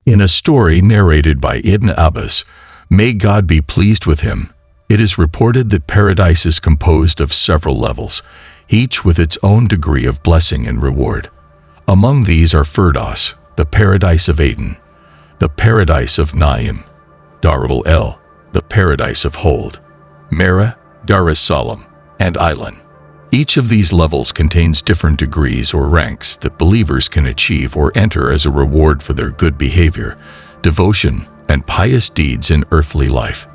In a story narrated by Ibn Abbas, may God be pleased with him, it is reported that paradise is composed of several levels, each with its own degree of blessing and reward. Among these are Firdaus, the paradise of Aden, the paradise of Naim, Darul El, the paradise of Hold, Mera, Dar es Salaam, and Island. Each of these levels contains different degrees or ranks that believers can achieve or enter as a reward for their good behavior, devotion, and pious deeds in earthly life.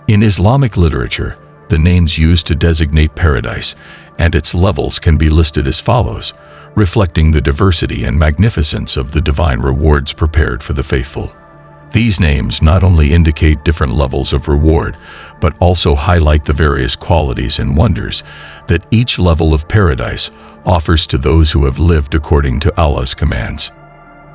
In Islamic literature, the names used to designate paradise and its levels can be listed as follows, reflecting the diversity and magnificence of the divine rewards prepared for the faithful. These names not only indicate different levels of reward, but also highlight the various qualities and wonders that each level of paradise offers to those who have lived according to Allah's commands.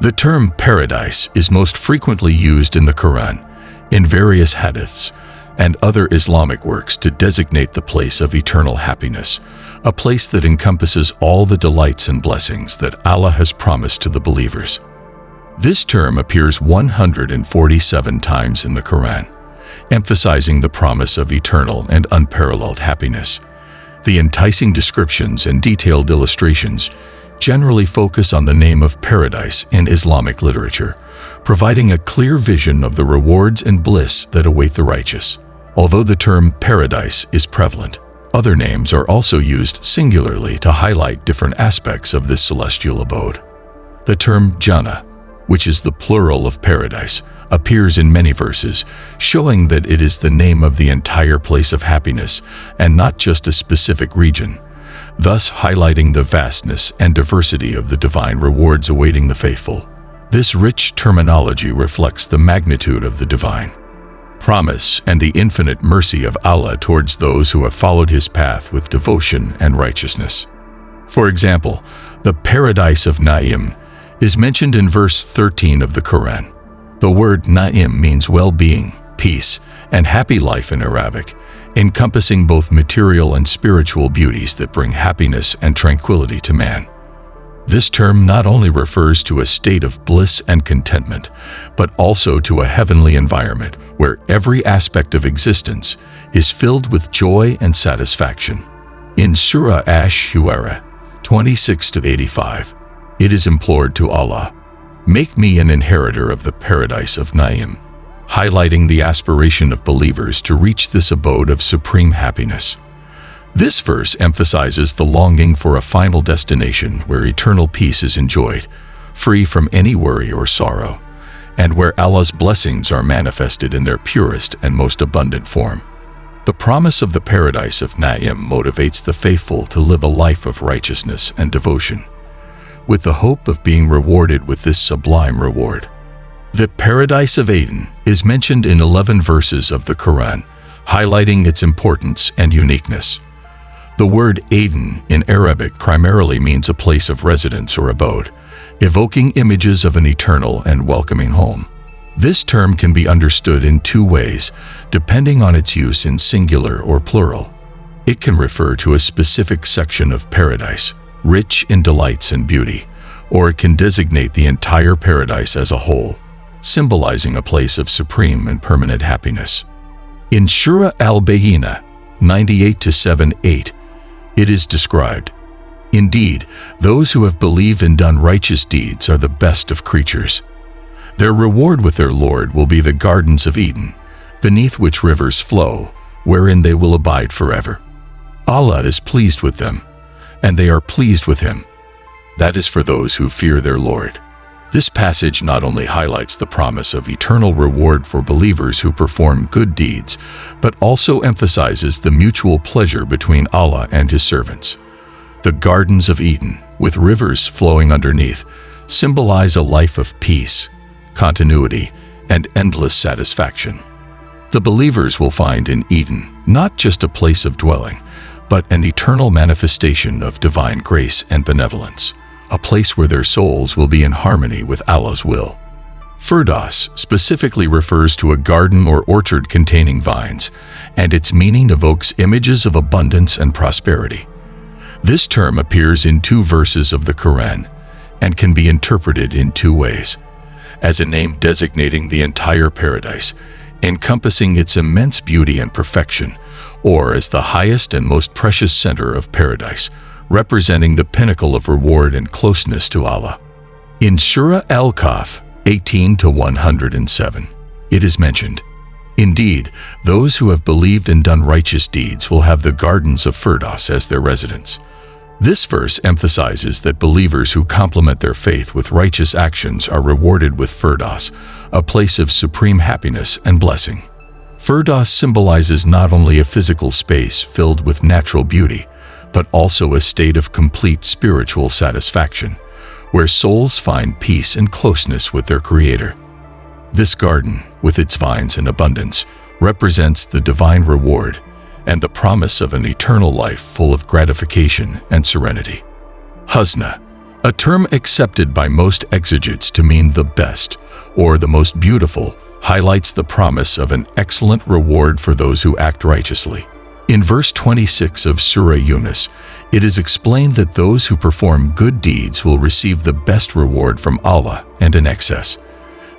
The term paradise is most frequently used in the Quran, in various hadiths, and other Islamic works to designate the place of eternal happiness, a place that encompasses all the delights and blessings that Allah has promised to the believers. This term appears 147 times in the Quran, emphasizing the promise of eternal and unparalleled happiness. The enticing descriptions and detailed illustrations generally focus on the name of paradise in Islamic literature, providing a clear vision of the rewards and bliss that await the righteous. Although the term paradise is prevalent, other names are also used singularly to highlight different aspects of this celestial abode. The term Jana, which is the plural of paradise, appears in many verses, showing that it is the name of the entire place of happiness and not just a specific region, thus highlighting the vastness and diversity of the divine rewards awaiting the faithful. This rich terminology reflects the magnitude of the divine promise and the infinite mercy of Allah towards those who have followed His path with devotion and righteousness. For example, the paradise of Naim is mentioned in verse 13 of the Quran. The word Naim means well-being, peace, and happy life in Arabic, encompassing both material and spiritual beauties that bring happiness and tranquility to man. This term not only refers to a state of bliss and contentment, but also to a heavenly environment where every aspect of existence is filled with joy and satisfaction. In Surah Ash-Shu'ara 26-85, it is implored to Allah, "Make me an inheritor of the paradise of Naim," highlighting the aspiration of believers to reach this abode of supreme happiness. This verse emphasizes the longing for a final destination where eternal peace is enjoyed, free from any worry or sorrow, and where Allah's blessings are manifested in their purest and most abundant form. The promise of the paradise of Naim motivates the faithful to live a life of righteousness and devotion, with the hope of being rewarded with this sublime reward. The paradise of Aden is mentioned in 11 verses of the Quran, highlighting its importance and uniqueness. The word Aden in Arabic primarily means a place of residence or abode, evoking images of an eternal and welcoming home. This term can be understood in two ways, depending on its use in singular or plural. It can refer to a specific section of paradise, rich in delights and beauty, or it can designate the entire paradise as a whole, symbolizing a place of supreme and permanent happiness. In Surah Al-Bayyinah 98-7-8, it is described, "Indeed, those who have believed and done righteous deeds are the best of creatures. Their reward with their Lord will be the gardens of Eden, beneath which rivers flow, wherein they will abide forever. Allah is pleased with them, and they are pleased with Him. That is for those who fear their Lord." This passage not only highlights the promise of eternal reward for believers who perform good deeds, but also emphasizes the mutual pleasure between Allah and His servants. The gardens of Eden, with rivers flowing underneath, symbolize a life of peace, continuity, and endless satisfaction. The believers will find in Eden not just a place of dwelling, but an eternal manifestation of divine grace and benevolence, a place where their souls will be in harmony with Allah's will. Firdaus specifically refers to a garden or orchard containing vines, and its meaning evokes images of abundance and prosperity. This term appears in 2 verses of the Quran and can be interpreted in 2 ways. as a name designating the entire paradise, encompassing its immense beauty and perfection, or as the highest and most precious center of paradise, representing the pinnacle of reward and closeness to Allah. In Surah Al-Kahf 18-107, it is mentioned, "Indeed, those who have believed and done righteous deeds will have the gardens of Firdaus as their residence." This verse emphasizes that believers who complement their faith with righteous actions are rewarded with Firdaus, a place of supreme happiness and blessing. Firdaus symbolizes not only a physical space filled with natural beauty, but also a state of complete spiritual satisfaction, where souls find peace and closeness with their Creator. This garden, with its vines and abundance, represents the divine reward and the promise of an eternal life full of gratification and serenity. Husna, a term accepted by most exegetes to mean the best or the most beautiful, highlights the promise of an excellent reward for those who act righteously. In verse 26 of Surah Yunus, it is explained that those who perform good deeds will receive the best reward from Allah and in excess.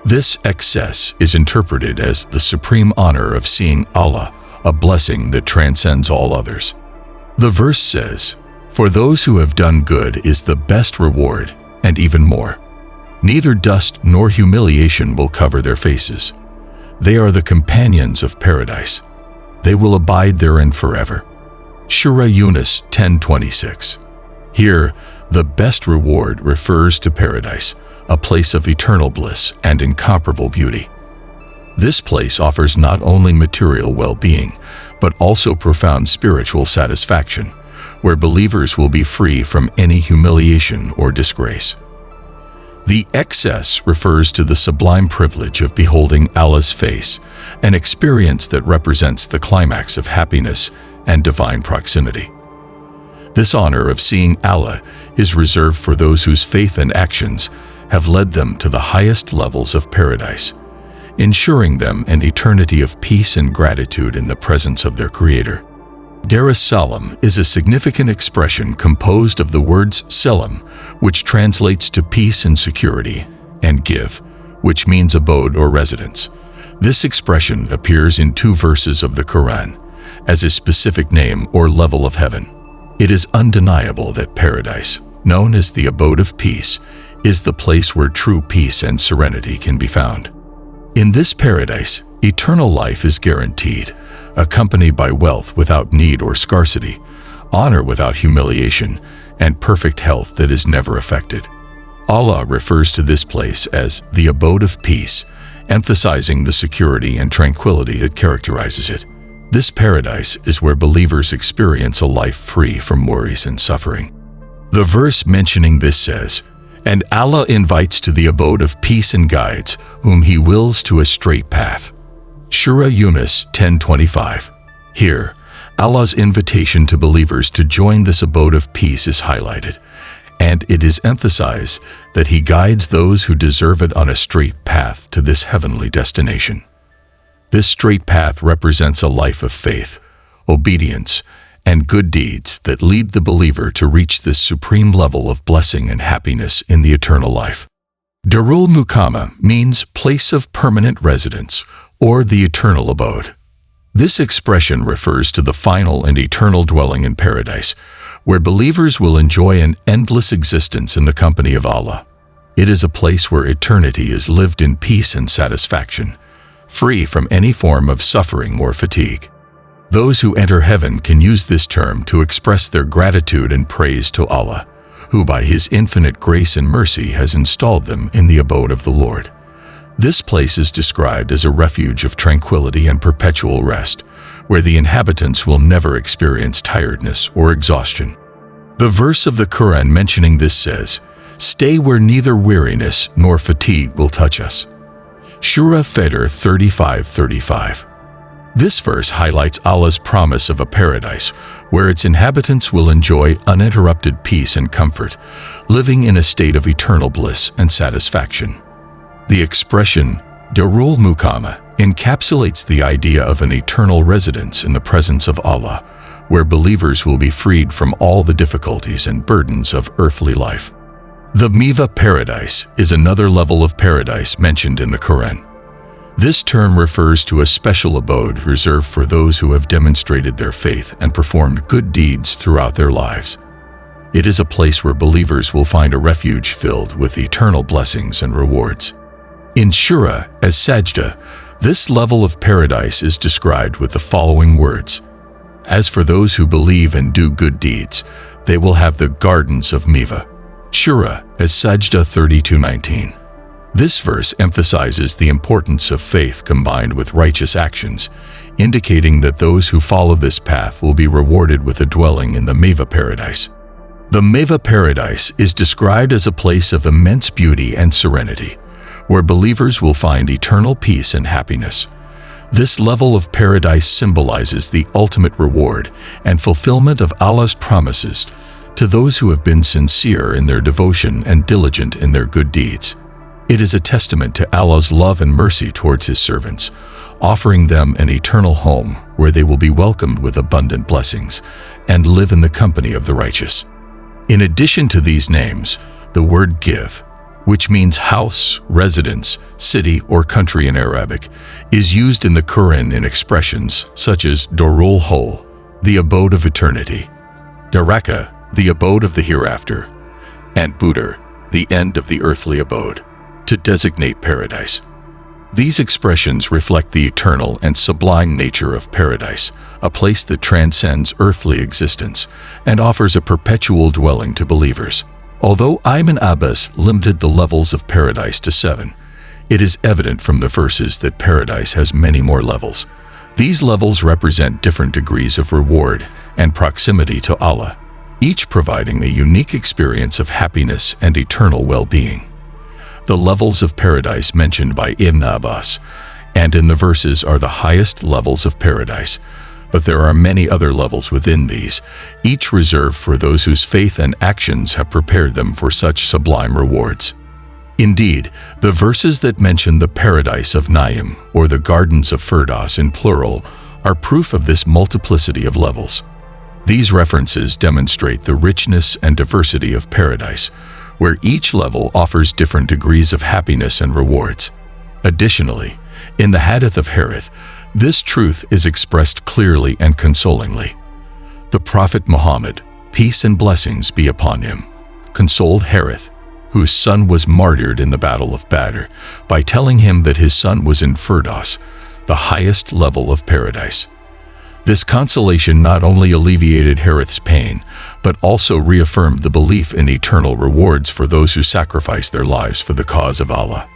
This excess is interpreted as the supreme honor of seeing Allah, a blessing that transcends all others. The verse says, "For those who have done good is the best reward, and even more. Neither dust nor humiliation will cover their faces. They are the companions of paradise. They will abide therein forever." Surah Yunus 10:26. Here, the best reward refers to paradise, a place of eternal bliss and incomparable beauty. This place offers not only material well-being, but also profound spiritual satisfaction, where believers will be free from any humiliation or disgrace. The excess refers to the sublime privilege of beholding Allah's face, an experience that represents the climax of happiness and divine proximity. This honor of seeing Allah is reserved for those whose faith and actions have led them to the highest levels of paradise, ensuring them an eternity of peace and gratitude in the presence of their Creator. Dar es Salam is a significant expression composed of the words salam, which translates to peace and security, and give, which means abode or residence. This expression appears in 2 verses of the Quran as a specific name or level of heaven. It is undeniable that paradise, known as the abode of peace, is the place where true peace and serenity can be found. In this paradise, eternal life is guaranteed, accompanied by wealth without need or scarcity, honor without humiliation, and perfect health that is never affected. Allah refers to this place as the abode of peace, emphasizing the security and tranquility that characterizes it. This paradise is where believers experience a life free from worries and suffering. The verse mentioning this says, "And Allah invites to the abode of peace and guides whom He wills to a straight path." Surah Yunus 10:25. Here, Allah's invitation to believers to join this abode of peace is highlighted, and it is emphasized that He guides those who deserve it on a straight path to this heavenly destination. This straight path represents a life of faith, obedience, and good deeds that lead the believer to reach this supreme level of blessing and happiness in the eternal life. Darul Muqama means place of permanent residence, or the eternal abode. This expression refers to the final and eternal dwelling in paradise, where believers will enjoy an endless existence in the company of Allah. It is a place where eternity is lived in peace and satisfaction, free from any form of suffering or fatigue. Those who enter heaven can use this term to express their gratitude and praise to Allah, who by His infinite grace and mercy has installed them in the abode of the Lord. This place is described as a refuge of tranquility and perpetual rest, where the inhabitants will never experience tiredness or exhaustion. The verse of the Quran mentioning this says, "Stay where neither weariness nor fatigue will touch us." Surah Fajr 35:35. This verse highlights Allah's promise of a paradise where its inhabitants will enjoy uninterrupted peace and comfort, living in a state of eternal bliss and satisfaction. The expression, Darul Muqama, encapsulates the idea of an eternal residence in the presence of Allah, where believers will be freed from all the difficulties and burdens of earthly life. The Meva Paradise is another level of paradise mentioned in the Quran. This term refers to a special abode reserved for those who have demonstrated their faith and performed good deeds throughout their lives. It is a place where believers will find a refuge filled with eternal blessings and rewards. In Surah as Sajda, this level of paradise is described with the following words: "As for those who believe and do good deeds, they will have the gardens of Meva." Surah as Sajda 32:19. This verse emphasizes the importance of faith combined with righteous actions, indicating that those who follow this path will be rewarded with a dwelling in the Meva Paradise. The Meva Paradise is described as a place of immense beauty and serenity, where believers will find eternal peace and happiness. This level of paradise symbolizes the ultimate reward and fulfillment of Allah's promises to those who have been sincere in their devotion and diligent in their good deeds. It is a testament to Allah's love and mercy towards His servants, offering them an eternal home where they will be welcomed with abundant blessings and live in the company of the righteous. In addition to these names, the word give, which means house, residence, city, or country in Arabic, is used in the Quran in expressions such as Dorul Hol, the abode of eternity, Daraka, the abode of the hereafter, and Budur, the end of the earthly abode, to designate paradise. These expressions reflect the eternal and sublime nature of paradise, a place that transcends earthly existence and offers a perpetual dwelling to believers. Although Ibn Abbas limited the levels of paradise to 7, it is evident from the verses that paradise has many more levels. These levels represent different degrees of reward and proximity to Allah, each providing a unique experience of happiness and eternal well-being. The levels of paradise mentioned by Ibn Abbas and in the verses are the highest levels of paradise, but there are many other levels within these, each reserved for those whose faith and actions have prepared them for such sublime rewards. Indeed, the verses that mention the paradise of Naim, or the gardens of Firdaus in plural, are proof of this multiplicity of levels. These references demonstrate the richness and diversity of paradise, where each level offers different degrees of happiness and rewards. Additionally, in the Hadith of Harith, this truth is expressed clearly and consolingly. The Prophet Muhammad, peace and blessings be upon him, consoled Harith, whose son was martyred in the Battle of Badr, by telling him that his son was in Firdaus, the highest level of paradise. This consolation not only alleviated Harith's pain, but also reaffirmed the belief in eternal rewards for those who sacrifice their lives for the cause of Allah.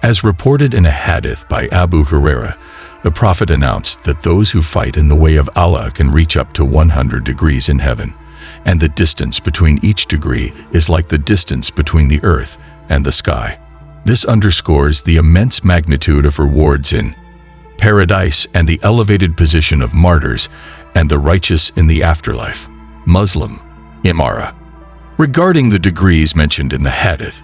As reported in a hadith by Abu Huraira, the Prophet announced that those who fight in the way of Allah can reach up to 100 degrees in heaven, and the distance between each degree is like the distance between the earth and the sky. This underscores the immense magnitude of rewards in paradise and the elevated position of martyrs and the righteous in the afterlife. Muslim, Imara. Regarding the degrees mentioned in the hadith,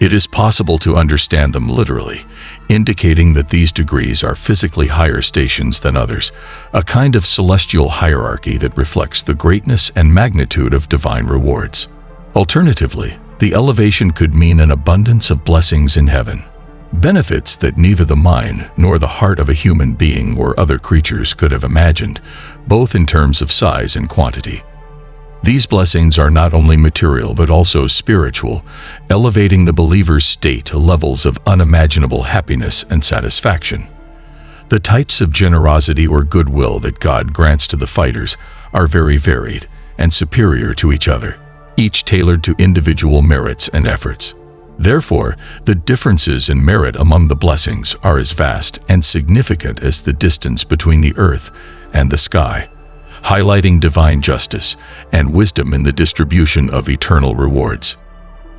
it is possible to understand them literally, indicating that these degrees are physically higher stations than others, a kind of celestial hierarchy that reflects the greatness and magnitude of divine rewards. Alternatively, the elevation could mean an abundance of blessings in heaven, benefits that neither the mind nor the heart of a human being or other creatures could have imagined, both in terms of size and quantity. These blessings are not only material but also spiritual, elevating the believer's state to levels of unimaginable happiness and satisfaction. The types of generosity or goodwill that God grants to the fighters are very varied and superior to each other, each tailored to individual merits and efforts. Therefore, the differences in merit among the blessings are as vast and significant as the distance between the earth and the sky, highlighting divine justice and wisdom in the distribution of eternal rewards.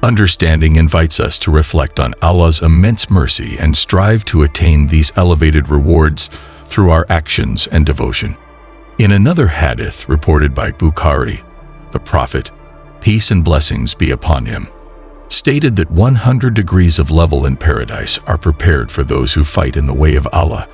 Understanding invites us to reflect on Allah's immense mercy and strive to attain these elevated rewards through our actions and devotion. In another hadith reported by Bukhari, the Prophet, peace and blessings be upon him, stated that 100 degrees of level in paradise are prepared for those who fight in the way of Allah,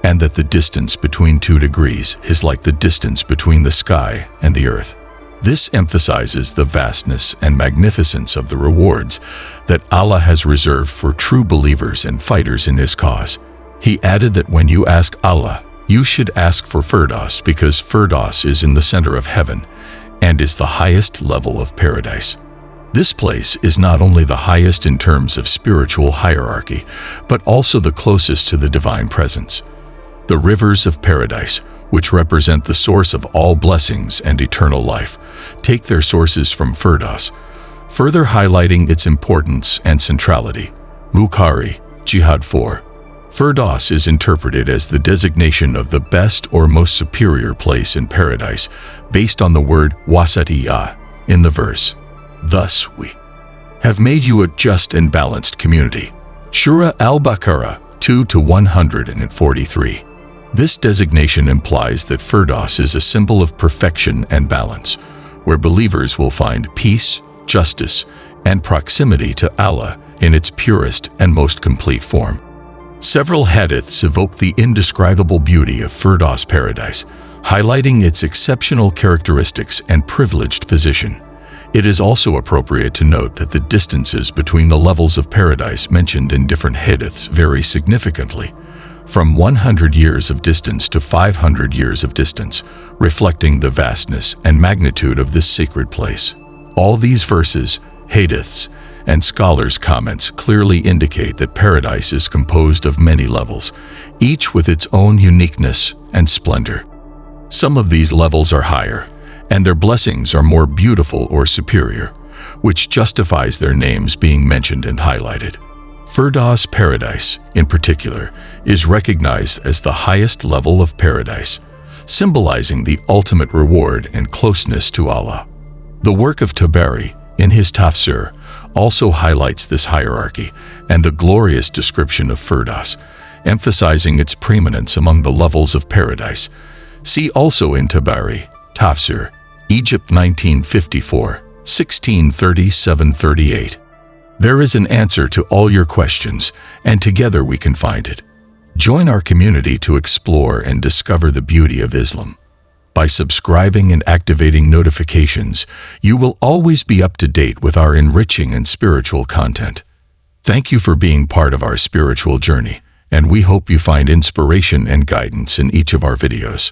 and that the distance between 2 degrees is like the distance between the sky and the earth. This emphasizes the vastness and magnificence of the rewards that Allah has reserved for true believers and fighters in His cause. He added that when you ask Allah, you should ask for Firdaus, because Firdaus is in the center of heaven and is the highest level of paradise. This place is not only the highest in terms of spiritual hierarchy, but also the closest to the divine presence. The rivers of paradise, which represent the source of all blessings and eternal life, take their sources from Firdaus, further highlighting its importance and centrality. Bukhari, Jihad 4. Firdaus is interpreted as the designation of the best or most superior place in paradise, based on the word wasatiyah in the verse. Thus, we have made you a just and balanced community. Surah Al-Baqarah 2-143. This designation implies that Firdaus is a symbol of perfection and balance, where believers will find peace, justice, and proximity to Allah in its purest and most complete form. Several hadiths evoke the indescribable beauty of Firdaus paradise, highlighting its exceptional characteristics and privileged position. It is also appropriate to note that the distances between the levels of paradise mentioned in different hadiths vary significantly, from 100 years of distance to 500 years of distance, reflecting the vastness and magnitude of this sacred place. All these verses, hadiths, and scholars' comments clearly indicate that paradise is composed of many levels, each with its own uniqueness and splendor. Some of these levels are higher, and their blessings are more beautiful or superior, which justifies their names being mentioned and highlighted. Firdaus paradise, in particular, is recognized as the highest level of paradise, symbolizing the ultimate reward and closeness to Allah. The work of Tabari, in his tafsir, also highlights this hierarchy and the glorious description of Firdaus, emphasizing its preeminence among the levels of paradise. See also in Tabari, Tafsir, Egypt 1954, 1637-38. There is an answer to all your questions, and together we can find it. Join our community to explore and discover the beauty of Islam. By subscribing and activating notifications, you will always be up to date with our enriching and spiritual content. Thank you for being part of our spiritual journey, and we hope you find inspiration and guidance in each of our videos.